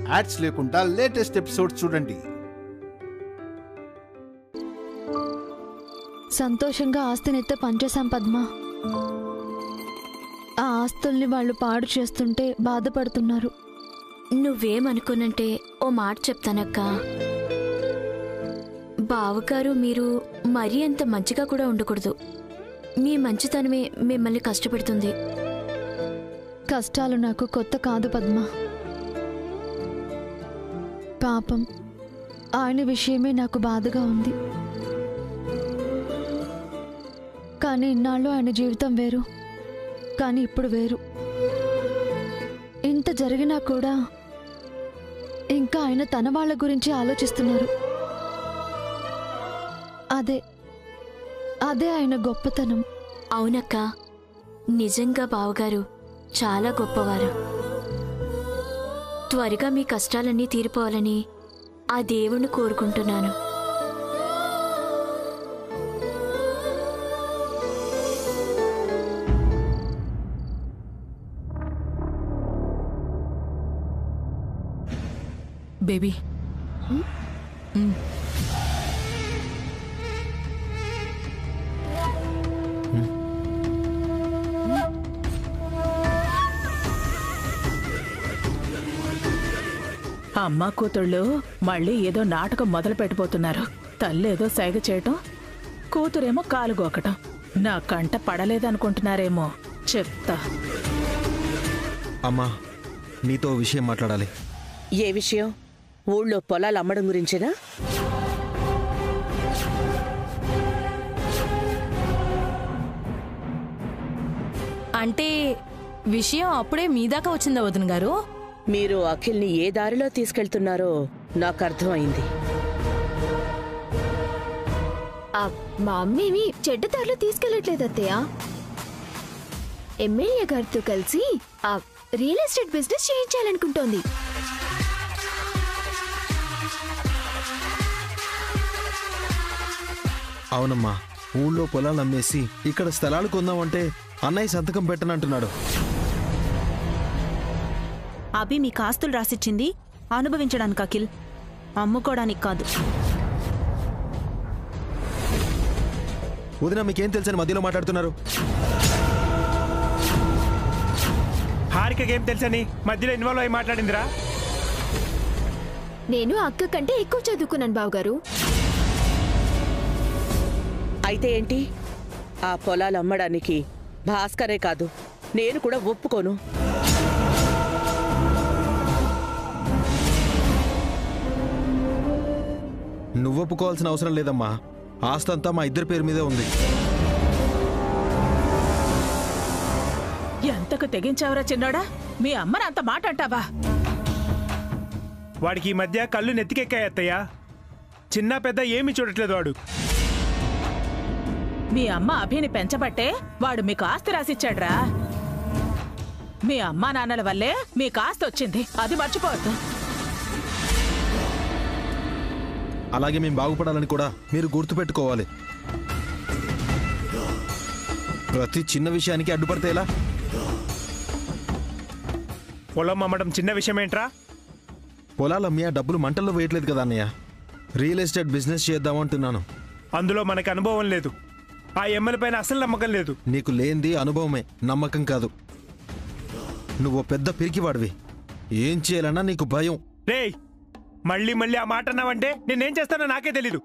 Ads లేకుండా latest episodes చూడండి. సంతోషంగా ఆస్తినైతే పనిచేశాం పద్మ. ఆ ఆస్తుల్ని వాళ్ళు పాడు చేస్తుంటే బాధపడుతున్నారు. నువ్వేమనుకోనంటే ఓ మాట చెప్తానక్క. బావగారు మీరు మరీ అంత మంచిగా కూడా ఉండకూడదు. మీ మంచితనమే మిమ్మల్ని కష్టపెడుతుంది. కష్టాలు నాకు కొత్త కాదు పద్మ. పాపం ఆయన విషయమే నాకు బాధగా ఉంది. కానీ ఇన్నాళ్ళు ఆయన జీవితం వేరు, కానీ ఇప్పుడు వేరు. ఇంత జరిగినా కూడా ఇంకా ఆయన తన వాళ్ళ గురించి ఆలోచిస్తున్నారు. అదే ఆయన గొప్పతనం. అవునక్క, నిజంగా బావగారు చాలా గొప్పవారు. త్వరగా మీ కష్టాలన్నీ తీరిపోవాలని ఆ దేవుణ్ణి కోరుకుంటున్నాను. బేబీ అమ్మ కూతుళ్ళు మళ్ళీ ఏదో నాటకం మొదలు పెట్టబోతున్నారు. తల్లేదో సైగ చేయటం, కూతురేమో కాలు గోకటం. నా కంట పడలేదనుకుంటున్నారేమో. చెప్తా. అమ్మా, నీతో విషయం మాట్లాడాలి. ఏ విషయం? ఊళ్ళో పొలాలు అమ్మడం గురించేనా? అంటే విషయం అప్పుడే మీదాకా వచ్చిందా వదిన గారు? మీరు అఖిల్ని ఏ దారిలో తీసుకెళ్తున్నారో నాకు అర్థమైంది. మా అమ్మేమి చెడ్డ దారిలో తీసుకెళ్లట్లేదు అత్తయ్య. ఎమ్మెల్యే గారితో కలిసి రియల్ ఎస్టేట్ బిజినెస్ చేయించాలనుకుంటోంది. అవునమ్మా, ఊళ్ళో పొలాలు అమ్మేసి ఇక్కడ స్థలాలు కొందామంటే అన్నయ్య సంతకం పెట్టనంటున్నాడు. అభి మీకు ఆస్తులు రాసిచ్చింది అనుభవించడానికి అఖిల్, అమ్ముకోవడానికి కాదు. వదిన, మీకేం తెలుసని మధ్యలో మాట్లాడుతున్నారు? హారికకేం తెలుసని మధ్యలో ఇన్వాల్వ్ అయి మాట్లాడిందిరా? నేను అక్క కంటే ఎక్కువ చదువుకున్నాను బావగారు. అయితే ఏంటి? ఆ పొలాలు అమ్మడానికి భాస్కరే కాదు, నేను కూడా ఒప్పుకోను. నువ్వు ఒప్పుకోవాల్సిన అవసరం లేదమ్మా. ఆస్తంతా మా ఇద్దరి పేరు మీదే ఉంది. ఎంతకు తెగించావురా చిన్నోడా? మీ అమ్మని అంత మాట అంటావా? వాడికి ఈ మధ్య కళ్ళు నెత్తికెక్కాయి అత్తయ్య. చిన్న పెద్ద ఏమీ చూడట్లేదు వాడు. మీ అమ్మ అభిని పెంచబట్టే వాడు మీకు ఆస్తి రాసిచ్చాడ్రా. మీ అమ్మా నాన్నల వల్లే మీకు ఆస్తి వచ్చింది, అది మర్చిపోవద్దు. అలాగే మేము బాగుపడాలని కూడా మీరు గుర్తుపెట్టుకోవాలి. ప్రతి చిన్న విషయానికి అడ్డుపడితే ఎలా? పొలం అమ్మడం చిన్న విషయం ఏంట్రా? పొలాలు అమ్మయ్య డబ్బులు మంటల్లో వేయట్లేదు కదా అన్నయ్య. రియల్ ఎస్టేట్ బిజినెస్ చేద్దామంటున్నాను. అందులో మనకు అనుభవం లేదు. ఆ ఎమ్మెల్యే పైన అసలు నమ్మకం లేదు. నీకు లేనిది అనుభవమే, నమ్మకం కాదు. నువ్వు పెద్ద పిరికివాడివి. ఏం చేయాలన్నా నీకు భయం. రేయ్, మళ్ళీ మళ్ళీ ఆ మాట అన్నావంటే నేనేం చేస్తానో నాకే తెలీదు.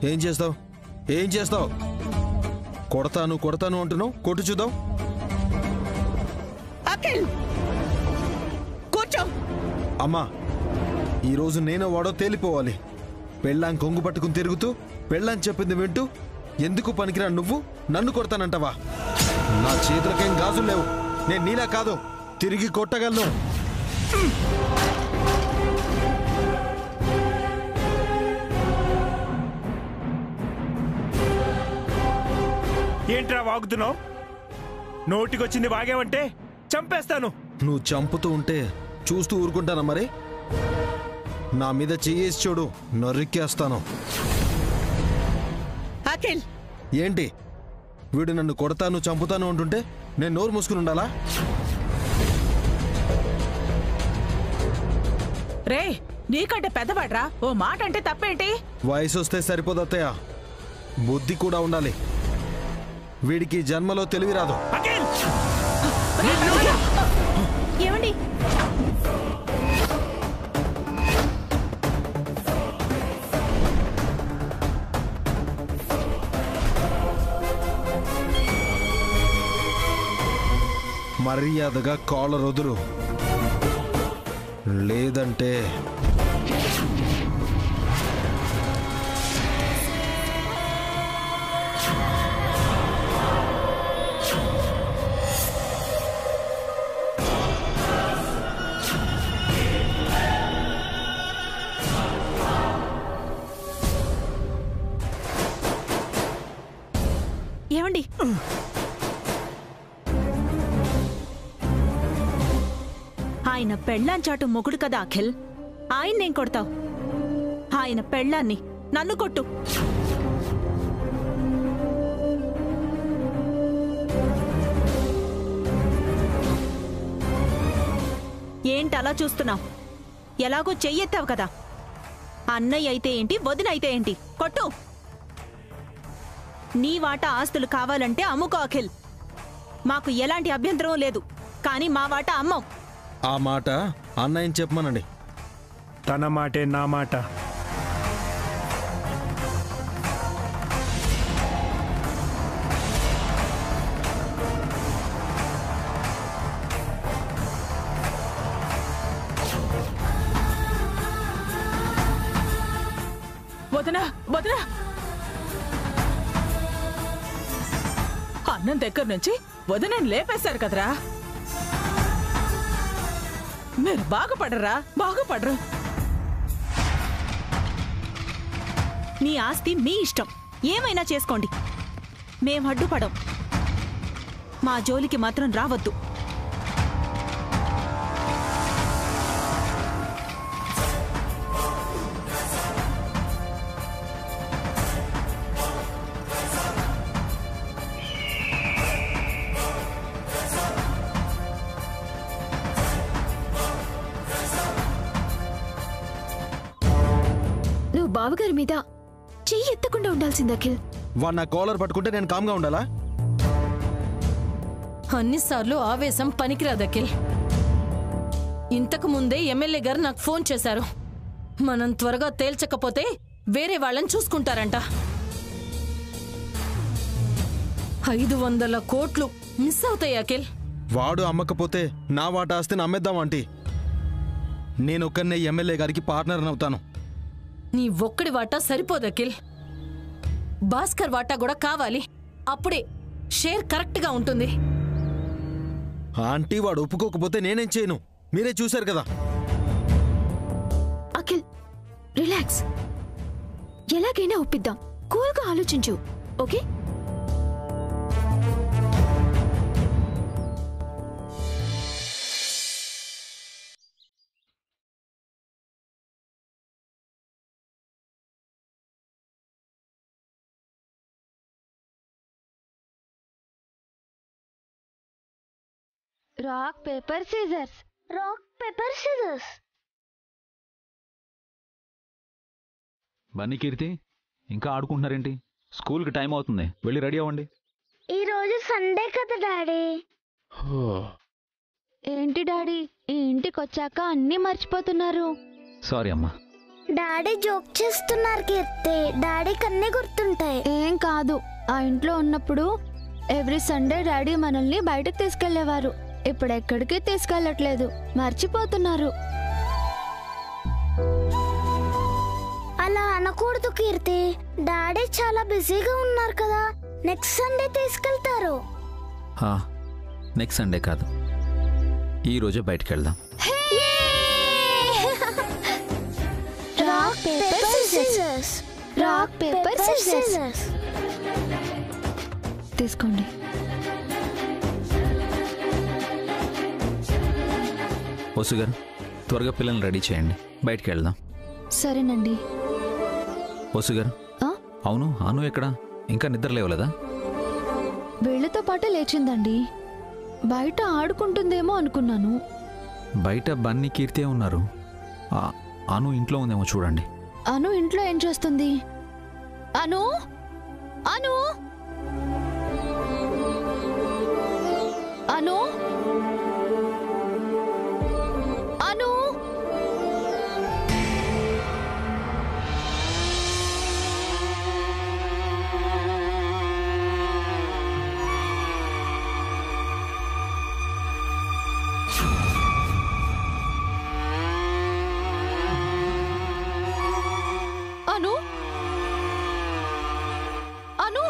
ఏం చేస్తావు? ఏం చేస్తావు? కొడతాను కొడతాను అంటున్నావు, కొట్టు చూద్దాం. అఖిల్, కూర్చో. అమ్మా, ఈరోజు నేను వాడో తేలిపోవాలి. పెళ్ళాం కొంగు పట్టుకుని తిరుగుతూ పెళ్ళాం చెప్పింది వింటూ ఎందుకు పనికిరా నువ్వు నన్ను కొడతానంటావా? నా చేతులకేం గాజులు లేవు. నేను నీలా కాదు, తిరిగి కొట్టగలను. ఏంట్రా వాగుతున్నావు? నోటికొచ్చింది వాగేవంటే చంపేస్తాను. నువ్వు చంపుతూ ఉంటే చూస్తూ ఊరుకుంటానా మరి? నా మీద చెయ్యేసి చూడు, నరికేస్తాను. అఖిల్, ఏంటి వీడు నన్ను కొడతాను చంపుతాను అంటుంటే నేను నోరు మూసుకుని ఉండాలా? రే, నీకంటే పెద్దవాడ్రా, ఓ మాట అంటే తప్పేంటి? వయసు వస్తే సరిపోదు అత్తయ్య, బుద్ధి కూడా ఉండాలి. వీడికి జన్మలో తెలివి రాదు. ఏమండి? మర్యాదగా కాలర్ వదులు, లేదంటే ఏమండి? ఆయన పెళ్ళాంచాటు మొగుడు కదా అఖిల్, ఆయన్నేం కొడతావు? ఆయన పెళ్ళాన్ని నన్ను కొట్టు. ఏంటలా చూస్తున్నావు? ఎలాగో చెయ్యెత్తావు కదా. అన్నయ్య అయితే ఏంటి, వదిన అయితే ఏంటి, కొట్టు. నీ వాటా ఆస్తులు కావాలంటే అమ్ముకో అఖిల్, మాకు ఎలాంటి అభ్యంతరం లేదు. కానీ మా వాటా అమ్మం. ఆ మాట అన్నయ్యని చెప్పమనండి. తన మాటే నా మాట. వదనా వదనా, అన్నం దగ్గర నుంచి వదనని లేపేశారు కదరా. మీరు బాగుపడరా, బాగుపడరు. మీ ఆస్తి మీ ఇష్టం, ఏమైనా చేసుకోండి. మేం అడ్డుపడం. మా జోలికి మాత్రం రావద్దు. నువ్వు బావగారి మీద చెయ్యి ఎత్తకుండా ఉండాల్సింది అఖిల్. వాడు నా కాలర్ పట్టుకుంటే నేను కామ్గా ఉండాలా? అన్నిసార్లు ఆవేశం పనికిరాదు అఖిల్. ఇంతకు ముందే ఎమ్మెల్యే గారు నాకు ఫోన్ చేశారు. మనం త్వరగా తేల్చకపోతే వేరే వాళ్ళని చూసుకుంటారంట. 500 కోట్లు మిస్ అవుతాయి అఖిల్. వాడు అమ్మకపోతే నా వాటా ఆస్తిని అమ్మేద్దాం ఆంటీ. నేను ఒక్కనే ఎమ్మెల్యే గారికి పార్ట్నర్ అవుతాను. నీ ఒక్కడి వాటా సరిపోదు అఖిల్, భాస్కర్ వాటా కూడా కావాలి. అప్పుడే షేర్ కరెక్ట్గా ఉంటుంది. ఆంటీ వాడు ఒప్పుకోకపోతే నేనేం చేయను, మీరే చూశారు కదా. అఖిల్ రిలాక్స్, ఎలాగైనా ఒప్పిద్దాం. కూల్గా ఆలోచించు, okay? Rock paper scissors, rock paper scissors. Bunny, Keerthi ఇంకా ఆడుకుంటున్నారేంటి? స్కూల్కి టైం అవుతుంది, వెళ్ళి రెడీ అవ్వండి. ఈరోజు సండే కదా డాడీ. ఏంటి డాడీ, ఈ ఇంటికి వచ్చాక అన్నీ మర్చిపోతున్నారు? సారీ అమ్మా. డాడీ జోక్ చేస్తున్నారు కీర్తి, డాడీకి అన్నీ గుర్తుంటాయి. ఏం కాదు, ఆ ఇంట్లో ఉన్నప్పుడు ఎవ్రీ సండే డాడీ మనల్ని బయటకు తీసుకెళ్లేవారు. ఇప్పుడు ఎక్కడికి తీసుకెళ్లట్లేదు, మర్చిపోతున్నారు. అలా అనకూడదు కీర్తి, డాడీ చాలా బిజీగా ఉన్నారు కదా. నెక్స్ట్ సండే తీసుకెళ్తారు. నెక్స్ట్ సండే కాదు, ఈ రోజే బయటికి వెళ్దాం. Rock paper scissors, rock paper scissors. తీసుకోండి. వసు గారు, త్వరగా పిల్లల్ని రెడీ చేయండి, బయటికి వెళ్దాం. సరేనండి. వసు గారు, అవును అను ఎక్కడా? ఇంకా నిద్ర లేవలేదా? వీళ్ళతో పాటే లేచిందండి. బయట ఆడుకుంటుందేమో అనుకున్నాను. బయట బన్నీ కీర్తి ఉన్నారు. అను ఇంట్లో ఉందేమో చూడండి. అను ఇంట్లో ఏం చేస్తుంది? అను అను అను అను అను అను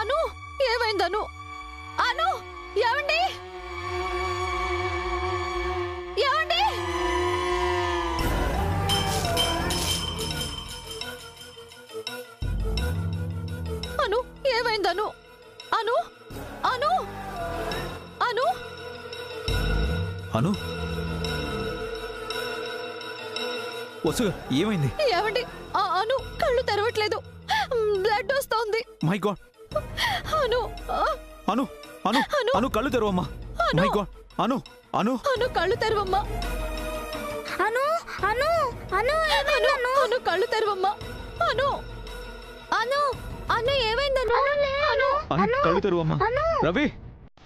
అను ఏమైంది? అను అను ఏమండి? ఏమండి? అను ఏమైంది? అను అను అను అను అను వసు ఏమైంది? ఏమండి? అను కళ్ళు తెరవట్లేదు, బ్లడ్ వస్తోంది. My God. అను అను అను అను కళ్ళు తెరవమ్మా. My God. అను అను అను కళ్ళు తెరవమ్మా. అను అను అను అను అను కళ్ళు తెరవమ్మా. అను అను అను ఏమైందను? అను అను కళ్ళు తెరవమ్మా. రవి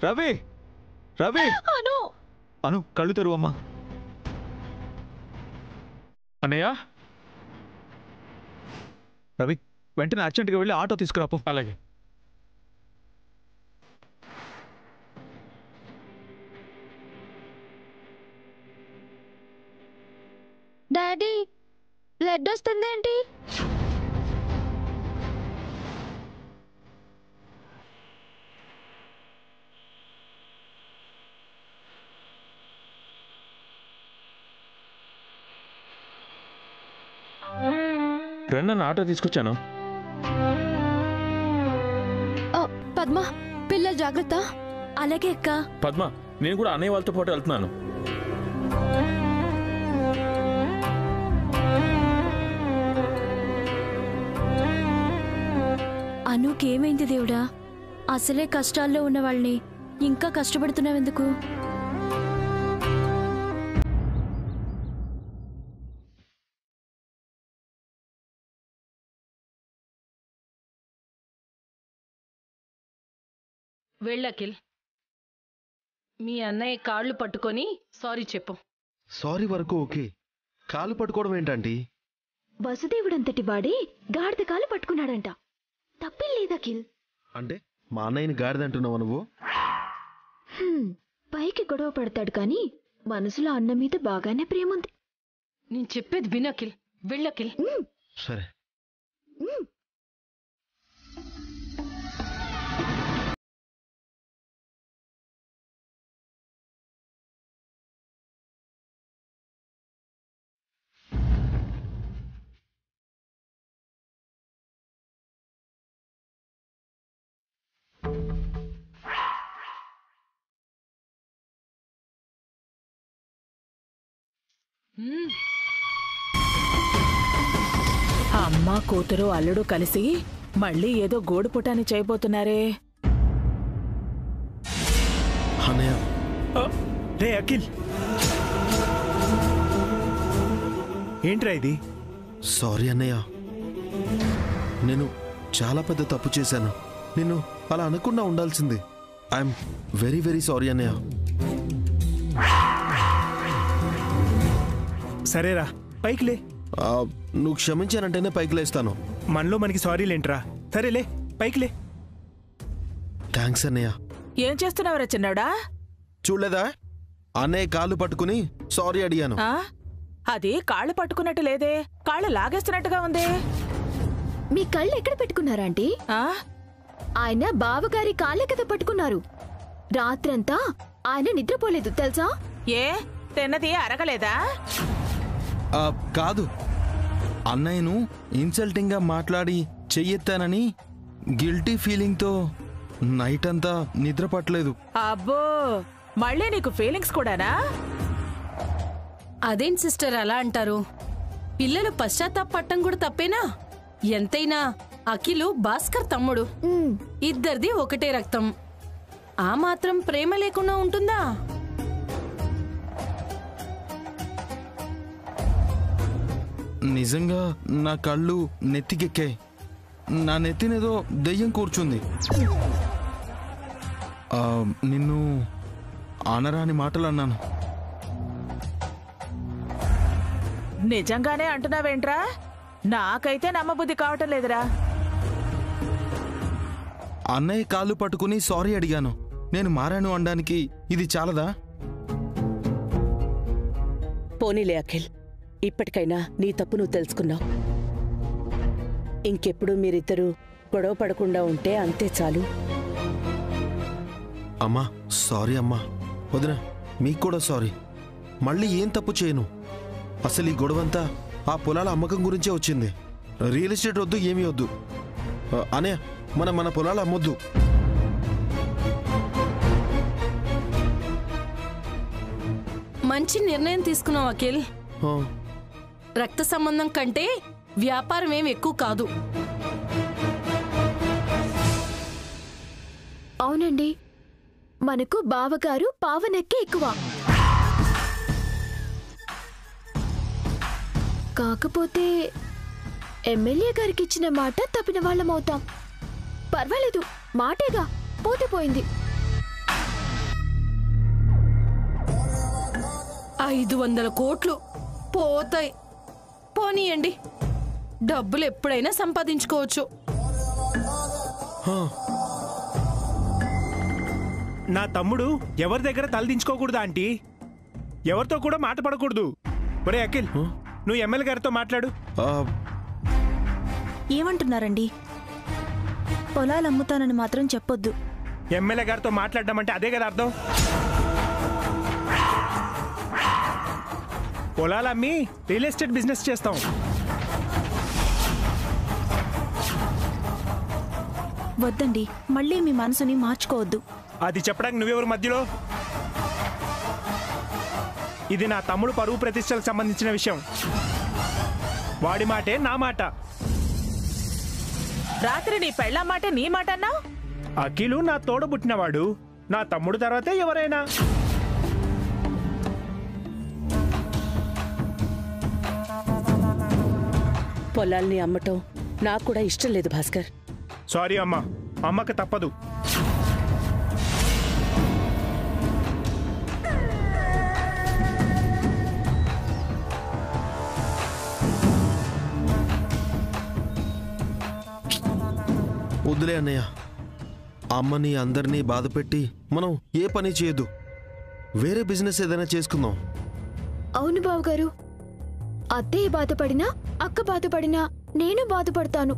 రవి రవి అను అను కళ్ళు తెరవమ్మా. అన్నయ్య, రవి వెంటనే అర్జెంట్గా వెళ్ళి ఆటో తీసుకురాపు. అలాగే. డాడీ బ్లడ్ వస్తుందేంటి? నన్ను ఆటో తీసుకొచ్చాను. పద్మ, పిల్లలు జాగ్రత్త. అలాగే అక్క. పద్మ, నేను కూడా అన్నయ్య వాళ్ళతో పాటు వెళ్తున్నాను. అనుకేమైంది దేవుడా? అసలే కష్టాల్లో ఉన్న వాళ్ళని ఇంకా కష్టపడుతున్నావెందుకు? వెళ్ళకిల్, మీ అన్నయ్య కాళ్ళు పట్టుకొని సారీ చెప్పు. సారీ వరకు ఓకే, కాలు పట్టుకోవడం ఏంటంటీ? వసుదేవుడంతటి వాడే గాడిద కాలు పట్టుకున్నాడంట, తప్పేం లేదఖిల్. అంటే మా అన్నయ్యని గాడిదంటున్నావు నువ్వు? పైకి గొడవ పడతాడు కానీ మనసులో అన్న మీద బాగానే ప్రేమ ఉంది. నేను చెప్పేది వినకిల్, వెళ్ళకిల్. సరే. అమ్మ కూతురు అల్లుడు కలిసి మళ్ళీ ఏదో గోడుపుటాన్ని చేయబోతున్నారే. రే అఖిల్, ఏంట్రా ఇది? సారీ అన్నయ్య, నేను చాలా పెద్ద తప్పు చేశాను. నిన్ను అలా అనుకున్నా ఉండాల్సింది. ఐఎమ్ వెరీ వెరీ సారీ అన్నయ్య. సరేరా, పైకిలే. నువ్వు క్షమించానంటేనే పైకి లేస్తాను. మనలో మనకి సారీలేంట్రా? సరేలే, పైకిలే. థ్యాంక్స్ అన్నయ్య. ఏం చేస్తున్నావురా చిన్నాడా? చూడలేదా, అన్నయ్య కాళ్ళు పట్టుకుని సారీ అడిగాను. అది కాళ్ళు పట్టుకున్నట్టు లేదే, కాళ్ళు లాగేస్తున్నట్టుగా ఉంది. మీ కళ్ళు ఎక్కడ పెట్టుకున్నారా ఆంటీ? ఆయన బావగారి కాళ్ళే కదా పట్టుకున్నారు. రాత్రంతా ఆయన నిద్రపోలేదు తెలుసా? ఏ తిన్నది అరగలేదా? కాదు, అన్నయ్యను ఇన్సల్టింగ్ గా మాట్లాడి చెయ్యెత్తానని గిల్టీ ఫీలింగ్ తో నైట్ అంతా నిద్ర పట్టలేదు. అబ్బో, మళ్ళీ నీకు ఫీలింగ్స్ కూడానా? అదేం సిస్టర్ అలా అంటారు? పిల్లలు పశ్చాత్తాపట్టం కూడా తప్పేనా? ఎంతైనా అఖిలు భాస్కర్ తమ్ముడు, ఇద్దరిది ఒకటే రక్తం. ఆ మాత్రం ప్రేమ లేకుండా ఉంటుందా? నిజంగా నా కళ్ళు నెత్తికెక్కాయి. నా నెత్తినేదో దెయ్యం కూర్చుంది. నిన్ను అనరాని మాటలు అన్నాను. నిజంగానే అంటున్నావేంట్రా? నాకైతే నమ్మబుద్ధి కావటం లేదురా. అన్నయ్య కాళ్ళు పట్టుకుని సారీ అడిగాను. నేను మారాను అనడానికి ఇది చాలదా? పోనీలే అఖిల్, ఇప్పటికైనా నీ తప్పు నువ్వు తెలుసుకున్నావు. ఇంకెప్పుడు మీరిద్దరూ గొడవ పడకుండా ఉంటే అంతే చాలు. అమ్మా సారీ అమ్మా. వదిన మీకు కూడా సారీ. మళ్ళీ ఏం తప్పు చేయను. అసలు ఈ గొడవంతా ఆ పొలాల అమ్మకం గురించే వచ్చింది. రియల్ ఎస్టేట్ వద్దు, ఏమీ వద్దు. అనయ్య మన పొలాలు అమ్మొద్దు. మంచి నిర్ణయం తీసుకున్నావు అఖిల్. రక్త సంబంధం కంటే వ్యాపారం ఏం ఎక్కువ కాదు. అవునండి, మనకు బావగారు పావనక్కే ఎక్కువ. కాకపోతే ఎమ్మెల్యే గారికి ఇచ్చిన మాట తప్పిన వాళ్ళమవుతాం. పర్వాలేదు, మాటేగా, పోతే పోయింది. 500 కోట్లు పోతాయి. పోనీయండి, డబ్బులు ఎప్పుడైనా సంపాదించుకోవచ్చు. నా తమ్ముడు ఎవరి దగ్గర తలదించుకోకూడదు ఆంటీ. ఎవరితో కూడా మాట పడకూడదు. ఒరే అఖిల్, నువ్వు ఎమ్మెల్యే గారితో మాట్లాడు. ఏమంటున్నారండి? పొలాలు అమ్ముతానని మాత్రం చెప్పొద్దు. ఎమ్మెల్యే గారితో మాట్లాడడం అంటే అదే కదా అర్థం. పొలాలు అమ్మి రియల్ ఎస్టేట్ బిజినెస్ చేస్తాం. వద్దండి, మళ్ళీ మీ మనసుని మార్చుకోవద్దు. అది చెప్పడానికి నువ్వెవరు మధ్యలో? ఇది నా తమ్ముడు పరువు ప్రతిష్టలకు సంబంధించిన విషయం. వాడి మాటే నా మాట. రాత్రి నీ పెళ్ళ మాట నీ మాట అన్నావు. అఖిలు నా తోడబుట్టినవాడు. నా తమ్ముడు తర్వాతే ఎవరైనా. పొలాల్ని అమ్మటం నాకు కూడా ఇష్టం లేదు భాస్కర్. సారీ అమ్మా, అమ్మకి తప్పదు. వద్దులే అన్నయ్య. అమ్మని అందరినీ బాధపెట్టి మనం ఏ పని చేయదు. వేరే బిజినెస్ ఏదైనా చేసుకుందాం. అవును బావగారు, అత్తయ్య బాధపడినా, అక్క బాధపడినా నేను బాధపడతాను.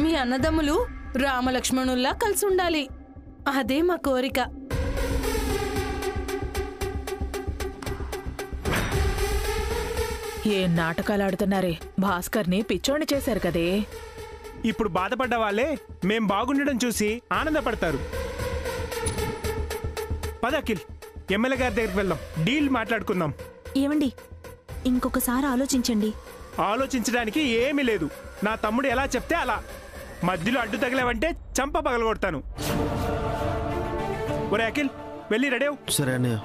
మీ అన్నదమ్ములు రామలక్ష్మణుల్లా కలిసి ఉండాలి. అదే మా కోరిక. ఏ నాటకాలు ఆడుతున్నారే? భాస్కర్ని పిచ్చోడిని చేశారు కదే. ఇప్పుడు బాధపడ్డ వాళ్ళే మేం బాగుండడం చూసి ఆనందపడతారు. పద అఖిల్, ఎమ్మెల్యే గారి దగ్గరికి వెళ్దాం, డీల్ మాట్లాడుకుందాం. ఏమండి, ఇంకొకసారి ఆలోచించండి. ఆలోచించడానికి ఏమీ లేదు. నా తమ్ముడు ఎలా చెప్తే అలా. మధ్యలో అడ్డు తగిలేవంటే చంప పగలగొడతాను. ఒరే అఖిల్, వెళ్ళి రెడీ అవు. సరే అన్నయ్య.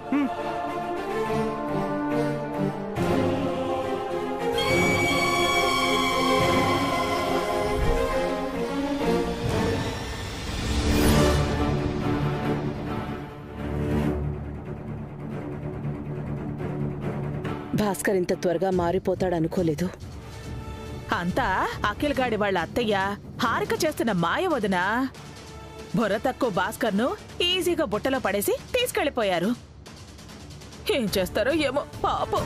భాస్కర్ ఇంత త్వరగా మారిపోతాడనుకోలేదు. అంతా అఖిల్ గాడి వాళ్ళ అత్తయ్య హారిక చేస్తున్న మాయ వదినా. బుర్ర తక్కువ భాస్కర్ను ఈజీగా బుట్టలో పడేసి తీసుకెళ్లిపోయారు. ఏం చేస్తారో ఏమో పాపం.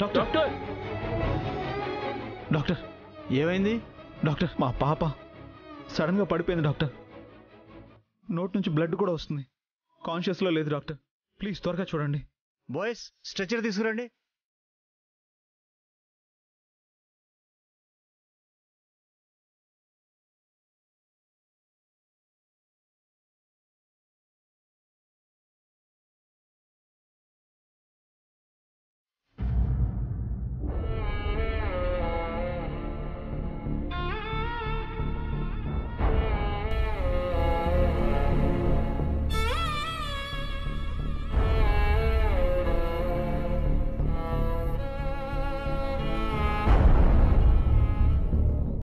డాక్టర్ డాక్టర్ ఏమైంది డాక్టర్? మా పాప సడన్గా పడిపోయింది డాక్టర్. నోట్ నుంచి బ్లడ్ కూడా వస్తుంది. కాన్షియస్లో లేదు డాక్టర్. ప్లీజ్ త్వరగా చూడండి. బాయ్స్ స్ట్రెచర్ తీసుకురండి.